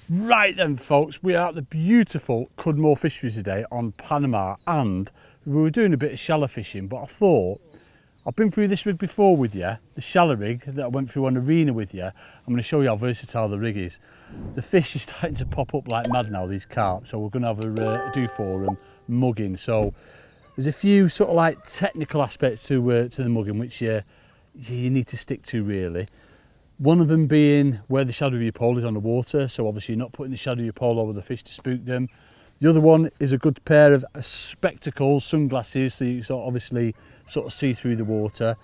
Right then folks, we are at the beautiful Cudmore Fisheries today on Panama, and we were doing a bit of shallow fishing, but I thought, I've been through this rig before with you, the shallow rig that I went through on Arena with you. I'm going to show you how versatile the rig is. The fish is starting to pop up like mad now, these carp, so we're going to have a do for them, mugging. So there's a few sort of like technical aspects to the mugging which you need to stick to really. One of them being where the shadow of your pole is on the water, so obviously you're not putting the shadow of your pole over the fish to spook them. The other one is a good pair of spectacles, sunglasses, so you obviously sort of see through the water.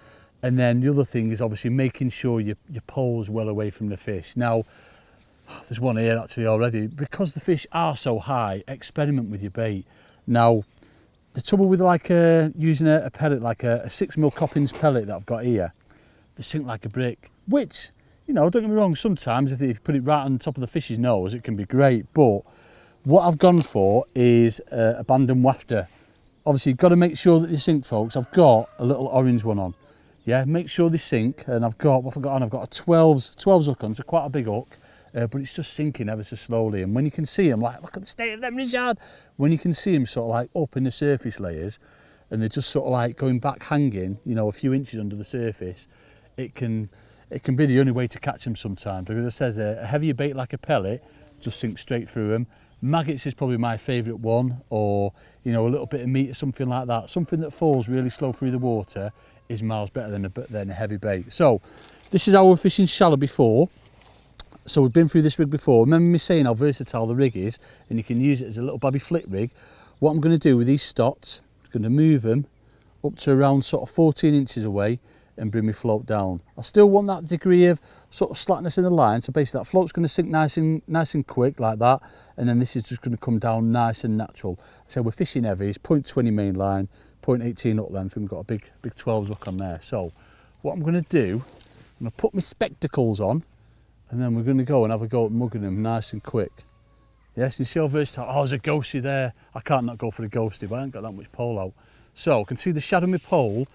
And then the other thing is obviously making sure your pole's well away from the fish. Now, there's one here actually already. Because the fish are so high, experiment with your bait. Now, the trouble with like using a pellet, like a 6mm Coppins pellet that I've got here, they sink like a brick, which, you know, don't get me wrong, sometimes if you put it right on top of the fish's nose, it can be great. But what I've gone for is abandoned wafter. Obviously, you've got to make sure that they sink, folks. I've got a little orange one on. Yeah, make sure they sink. And I've got, what have I got on? I've got a 12's hook on, so quite a big hook. But it's just sinking ever so slowly. And when you can see them, like, look at the state of them, Richard. When you can see them sort of like up in the surface layers, and they're just sort of like going back hanging, you know, a few inches under the surface, it can be the only way to catch them sometimes, because it says a heavier bait like a pellet just sinks straight through them. Maggots is probably my favourite one, or, you know, a little bit of meat or something like that. Something that falls really slow through the water is miles better than a heavy bait. So this is how we're fishing shallow before. So we've been through this rig before. Remember me saying how versatile the rig is, and you can use it as a little babby flick rig. What I'm going to do with these stots, I'm going to move them up to around sort of 14 inches away and bring my float down. I still want that degree of sort of slackness in the line, so basically that float's going to sink nice and quick like that, and then this is just going to come down nice and natural. So we're fishing heavy, it's 0.20 main line, 0.18 up length, and we've got a big 12's hook on there. So what I'm going to do, I'm going to put my spectacles on, and then we're going to go and have a go at mugging them nice and quick. Yes, you see how versatile. Oh, there's a ghostie there. I can't not go for the ghostie, but I haven't got that much pole out. So I can see the shadow of my pole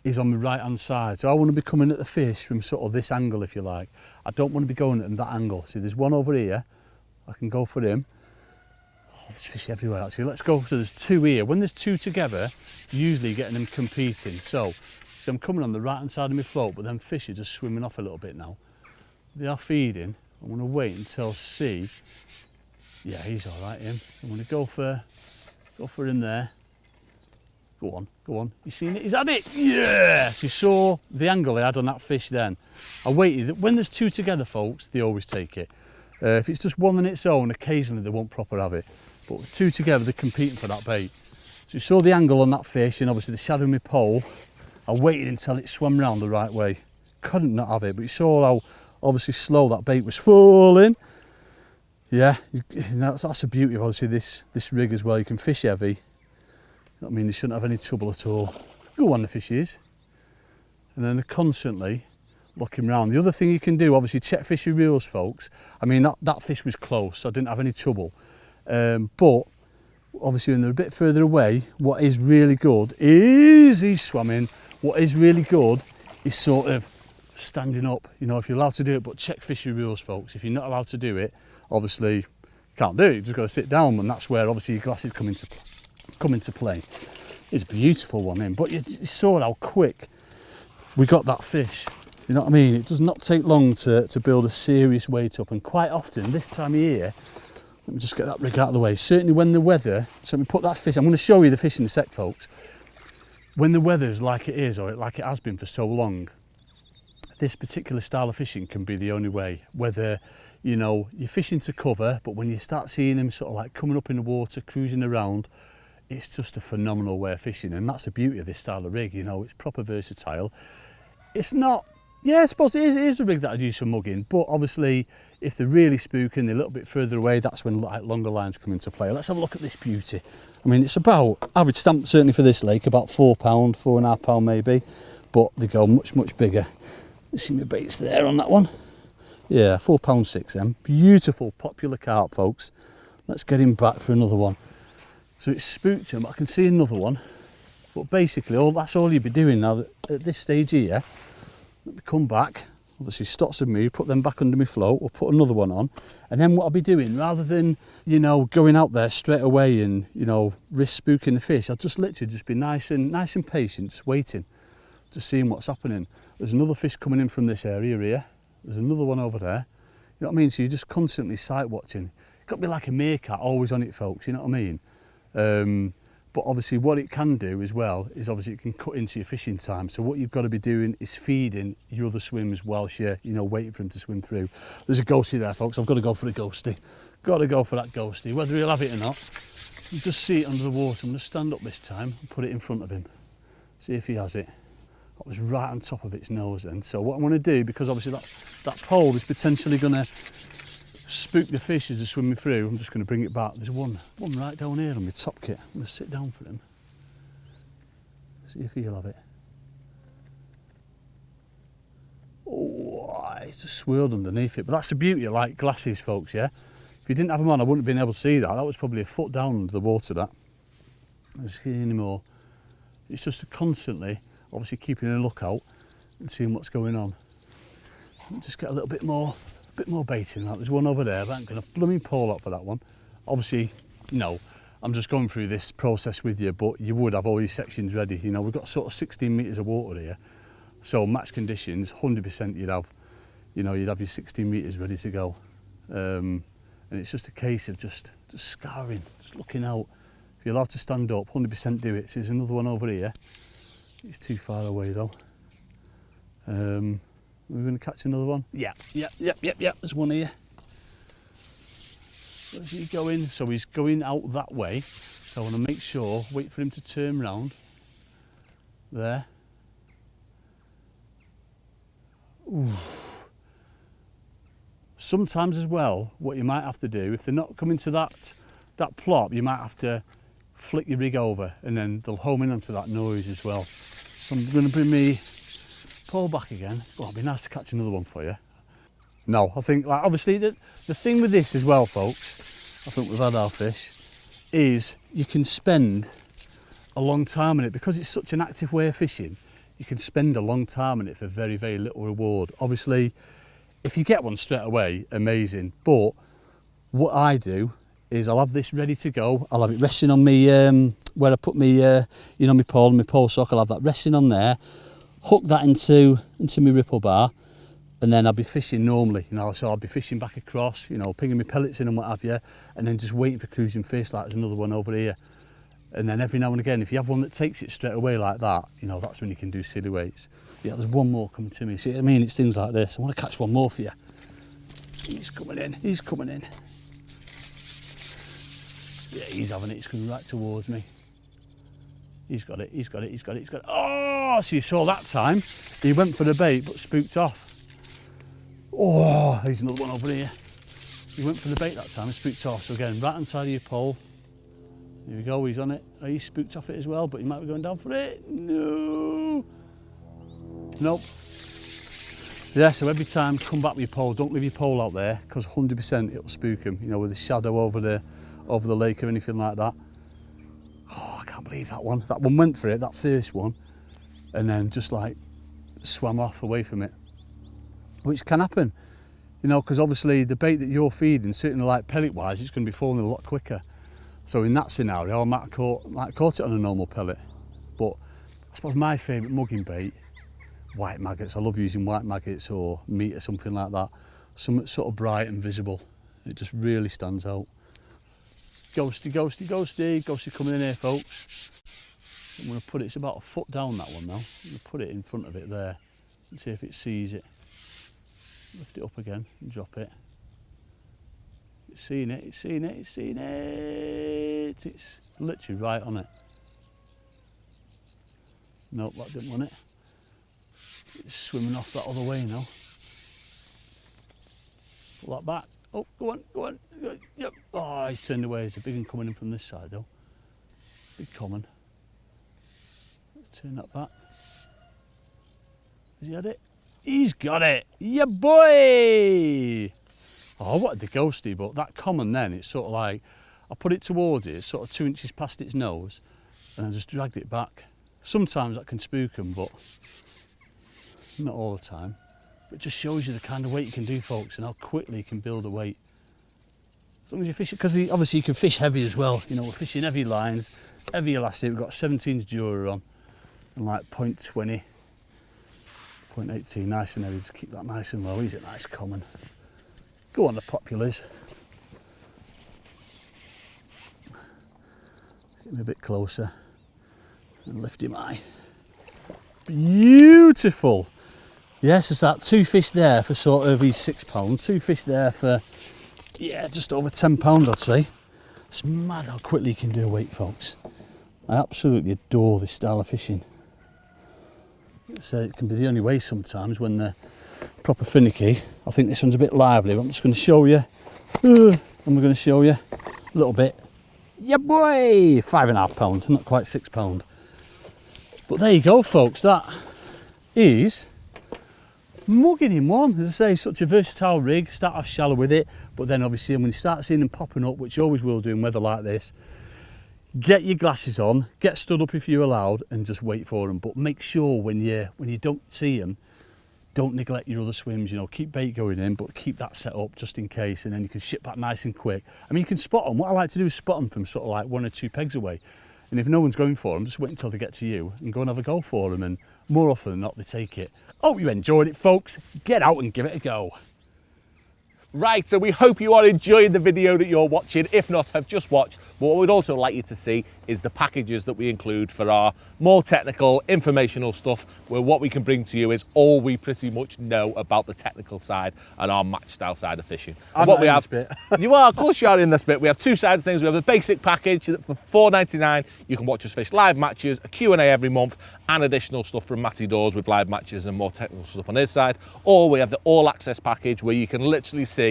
is on the right hand side, so I want to be coming at the fish from sort of this angle, if you like. I don't want to be going at them that angle. See, there's one over here, I can go for him. Oh, there's fish everywhere actually. Let's go, so there's two here. When there's two together, usually you're getting them competing. So I'm coming on the right hand side of my float, but then fish are just swimming off a little bit now. They are feeding. I'm going to wait until see. Yeah, he's all right, him. I'm going to go for him there. Go on, go on. You seen it? He's had it! Yes! You saw the angle I had on that fish then. I waited. When there's two together, folks, they always take it. If it's just one on its own, occasionally they won't proper have it. But with two together, they're competing for that bait. So you saw the angle on that fish, and obviously the shadow of my pole. I waited until it swam round the right way. Couldn't not have it, but you saw how obviously slow that bait was falling. Yeah, that's the beauty of obviously this rig as well. You can fish heavy. I mean, they shouldn't have any trouble at all. Go on, the fish is. And then they're constantly looking round. The other thing you can do, obviously, check fishery reels, folks. I mean, that fish was close, so I didn't have any trouble. But obviously, when they're a bit further away, what is really good is he's swimming. What is really good is sort of standing up. You know, if you're allowed to do it, but check fishery reels, folks. If you're not allowed to do it, obviously, can't do it. You've just got to sit down, and that's where obviously your glasses come into play. It's a beautiful one in, but you saw how quick we got that fish. You know what I mean? It does not take long to build a serious weight up, and quite often this time of year, let me just get that rig out of the way, certainly when the weather, so let me put that fish, I'm going to show you the fish in a sec, folks. When the weather's like it is, or like it has been for so long, this particular style of fishing can be the only way. Whether, you know, you're fishing to cover, but when you start seeing them sort of like coming up in the water, cruising around, it's just a phenomenal way of fishing, and that's the beauty of this style of rig. You know, it's proper versatile. It's not, yeah, I suppose it is a rig that I'd use for mugging, but obviously if they're really spooking, they're a little bit further away, that's when like longer lines come into play. Let's have a look at this beauty. I mean, it's about average stamp certainly for this lake, about £4, £4.5 maybe, but they go much bigger. You see the baits there on that one. Yeah, £4.6 them. Beautiful, popular carp, folks. Let's get him back for another one. So it's spooked him, but I can see another one. But basically, that's all you'd be doing now at this stage here. Let me come back. obviously stops of me, put them back under my float, or put another one on. And then what I'll be doing, rather than, you know, going out there straight away and, you know, risk spooking the fish, I'll just literally just be nice and patient, just waiting, just seeing what's happening. There's another fish coming in from this area here. There's another one over there. You know what I mean? So you're just constantly sight watching. It's got to be like a meerkat, always on it, folks, you know what I mean? But obviously what it can do as well is obviously it can cut into your fishing time. So what you've got to be doing is feeding your other swims whilst you're, you know, waiting for them to swim through. There's a ghostie there, folks. I've got to go for the ghostie. Got to go for that ghostie, whether he'll have it or not. You just see it under the water. I'm going to stand up this time and put it in front of him. See if he has it. That was right on top of its nose then. So what I'm going to do, because obviously that pole is potentially going to spook the fish as they're swimming through, I'm just going to bring it back. There's one right down here on my top kit. I'm going to sit down for him. See if he'll have it. Oh, it's just swirled underneath it. But that's the beauty of light glasses, folks, yeah? If you didn't have them on, I wouldn't have been able to see that. That was probably a foot down under the water, that. I don't see any more. It's just constantly, obviously, keeping a lookout and seeing what's going on. Just get a little bit more bait in that. There's one over there, but I'm going to blooming pole up for that one. Obviously, you know, I'm just going through this process with you, but you would have all your sections ready. You know, we've got sort of 16 metres of water here. So match conditions, 100% you'd have your 16 metres ready to go. And it's just a case of just scouring, just looking out. If you're allowed to stand up, 100% do it. So there's another one over here. It's too far away though. We're going to catch another one. Yeah. There's one here. Where's he going? So he's going out that way. So I want to make sure, wait for him to turn round. There. Ooh. Sometimes as well, what you might have to do, if they're not coming to that plop, you might have to flick your rig over and then they'll home in onto that noise as well. So I'm going to bring me pole back again. Oh, it'd be nice to catch another one for you. No, I think, like, obviously the thing with this as well, folks, I think we've had our fish, is you can spend a long time in it. Because it's such an active way of fishing, you can spend a long time in it for very, very little reward. Obviously, if you get one straight away, amazing. But what I do is I'll have this ready to go. I'll have it resting on me, where I put me, my pole sock. I'll have that resting on there. Hook that into my ripple bar, and then I'll be fishing normally, you know. So I'll be fishing back across, you know, pinging my pellets in and what have you, and then just waiting for cruising fish. Like there's another one over here. And then every now and again, if you have one that takes it straight away like that, you know, that's when you can do silly weights. Yeah, there's one more coming to me. See what I mean? It's things like this. I want to catch one more for you. He's coming in. He's coming in. Yeah, he's having it. He's coming right towards me. He's got it. He's got it. He's got it. He's got it. Oh, so you saw that time. He went for the bait, but spooked off. Oh, there's another one over here. He went for the bait that time and spooked off. So again, right hand side of your pole. Here we go, he's on it. Oh, he spooked off it as well, but he might be going down for it. No. Nope. Yeah, so every time, come back with your pole. Don't leave your pole out there, because 100% it'll spook him, you know, with a shadow over the lake or anything like that. Oh, I can't believe that one. That one went for it, that first one, and then just like swam off away from it. Which can happen, you know, because obviously the bait that you're feeding, certainly like pellet-wise, it's going to be falling a lot quicker. So in that scenario, I might have caught it on a normal pellet. But I suppose my favourite mugging bait, white maggots. I love using white maggots or meat or something like that. Something sort of bright and visible. It just really stands out. Ghosty, ghosty, ghosty. Ghosty coming in here, folks. I'm going to put it, it's about a foot down that one now. I'm going to put it in front of it there and see if it sees it. Lift it up again and drop it. It's seen it, it's seen it, it's seen it. It's literally right on it. Nope, that didn't want it. It's swimming off that other way now. Pull that back. Oh, go on, go on. Yep. Oh, he's turned away. There's a big one coming in from this side though. Big common. Turn that back. Has he had it? He's got it. Yeah, boy! Oh, I wanted the ghosty, but that common then, it's sort of like, I put it towards it, it's sort of 2 inches past its nose, and I just dragged it back. Sometimes that can spook them, but not all the time. But it just shows you the kind of weight you can do, folks, and how quickly you can build a weight. As long as you fish it, because obviously you can fish heavy as well. You know, we're fishing heavy lines, heavy elastic. We've got 17 Dura on, and like 0.20, 0.18, nice and heavy. Just keep that nice and low. He's a nice common. Go on the populars. Get him a bit closer and lift him high. Beautiful. Yes, there's that 2 fish there for sort of he's £6. 2 fish there for, yeah, just over £10, I'd say. It's mad how quickly you can do a weight, folks. I absolutely adore this style of fishing. So it can be the only way sometimes when they're proper finicky. I think this one's a bit lively, but I'm just going to show you. And we're going to show you a little bit. Yeah, boy! £5.5, not quite £6. But there you go, folks. That is mugging in one. As I say, such a versatile rig. Start off shallow with it, but then obviously when you start seeing them popping up, which you always will do in weather like this, get your glasses on, get stood up if you're allowed, and just wait for them. But make sure when you don't see them, don't neglect your other swims. You know, keep bait going in, but keep that set up just in case, and then you can ship back nice and quick. I mean, you can spot them. What I like to do is spot them from sort of like 1 or 2 pegs away. And if no one's going for them, just wait until they get to you and go and have a go for them. And more often than not, they take it. Hope you enjoyed it, folks. Get out and give it a go. Right, so we hope you are enjoying the video that you're watching. If not, have just watched. But what we'd also like you to see is the packages that we include for our more technical, informational stuff, where what we can bring to you is all we pretty much know about the technical side and our match style side of fishing. I'm what we have, bit. You are, of course you are in this bit. We have 2 sides of things. We have the basic package that for $4.99, you can watch us fish live matches, a Q&A every month, and additional stuff from Matty Dawes with live matches and more technical stuff on his side. Or we have the all access package where you can literally see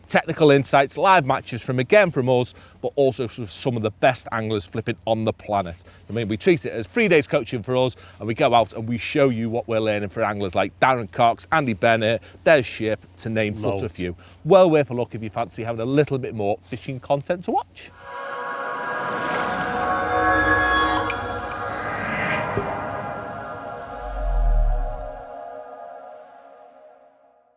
technical insights, live matches from us, but also some of the best anglers flipping on the planet. I mean, we treat it as 3 days coaching for us, and we go out and we show you what we're learning for anglers like Darren Cox, Andy Bennett, Des Ship, to name but a few. Well worth a look if you fancy having a little bit more fishing content to watch.